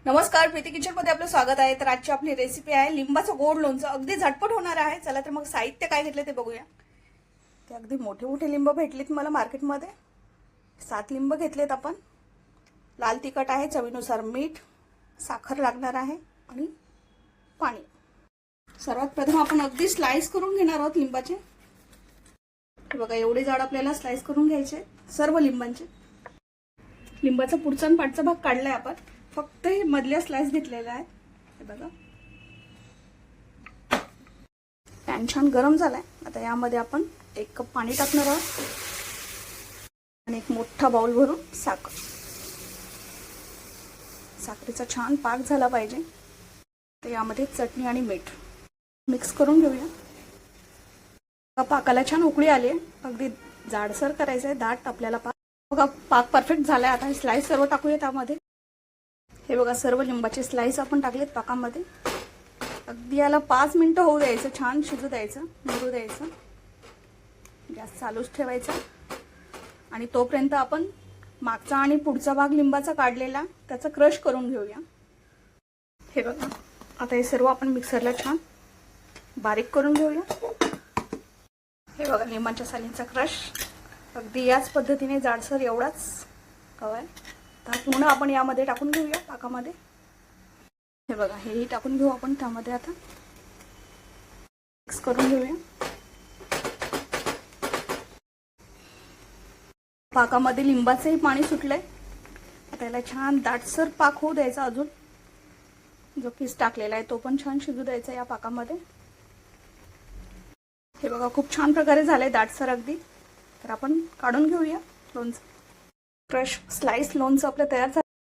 नमस्कार, प्रीती किचन मध्ये आपलं स्वागत आहे। तर आजची आपली रेसिपी आहे लिंबाचं गोड लोणचं। अगदी झटपट होणार आहे। चला तर मग साहित्य काय घेतले ते बघूया। ते अगदी मोठे मोठे लिंब भेटलेत मला मार्केटमध्ये। 7 लिंब घेतलेत आपण। लाल तिखट आहे, चवीनुसार मीठ, साखर लागणार आहे आणि पाणी। सर्वात प्रथम आपण अगदी स्लाइस करून घेणार आहोत लिंबाचे। हे बघा, एवढे जाड आपल्याला स्लाइस करून घ्यायचे सर्व लिंबांचे। लिंबाचा पुढचा आणि पाठचा भाग काढलाय आपण, फक्त हे मधल्या स्लाइस घेतलेल्या आहेत। हे बघा, पॅन छान गरम झालाय। आता यामध्ये आपण 1 कप पाणी टाकणार आहोत आणि एक मोठा बाउल भरून साखर। साखरेचा छान पाक झाला पाहिजे। तर यामध्ये चटणी आणि मीठ मिक्स करून घेऊया। पाकाला छान उकळी आली आहे। अगदी जाडसर करायचं आहे, दाट आपल्याला पाक। बघा, पाक परफेक्ट झालाय। आता हे स्लाइस सर्व टाकूया त्यामध्ये। हे बघा, सर्व लिंबाचे स्लाइस आपण टाकलेत पाकामध्ये। अगदी याला 5 मिनिटं होऊ द्यायचं, छान शिजू द्यायचं, मुरू द्यायचं। गॅस चालूच ठेवायचा आणि तोपर्यंत आपण मागचा आणि पुढचा भाग लिंबाचा काढलेला त्याचा क्रश करून घेऊया। हे बघा, आता हे सर्व आपण मिक्सरला छान बारीक करून घेऊया। हे बघा, लिंबाच्या सालींचा क्रश अगदी याच पद्धतीने जाडसर एवढाच हवाय। तर पूर्ण आपण यामध्ये टाकून घेऊया पाकामध्ये। हे बघा, हेही टाकून घेऊ आपण त्यामध्ये। आता मिक्स करून घेऊया। पाकामध्ये लिंबाचंही पाणी सुटलंय। आता याला छान दाटसर पाक होऊ द्यायचा। अजून जो किस टाकलेला आहे तो पण छान शिजू द्यायचा या पाकामध्ये। हे बघा, खूप छान प्रकारे झालंय दाटसर अगदी। तर आपण काढून घेऊया लोणचं। क्रश स्लाइस लोणचं आपलं तयार झालं।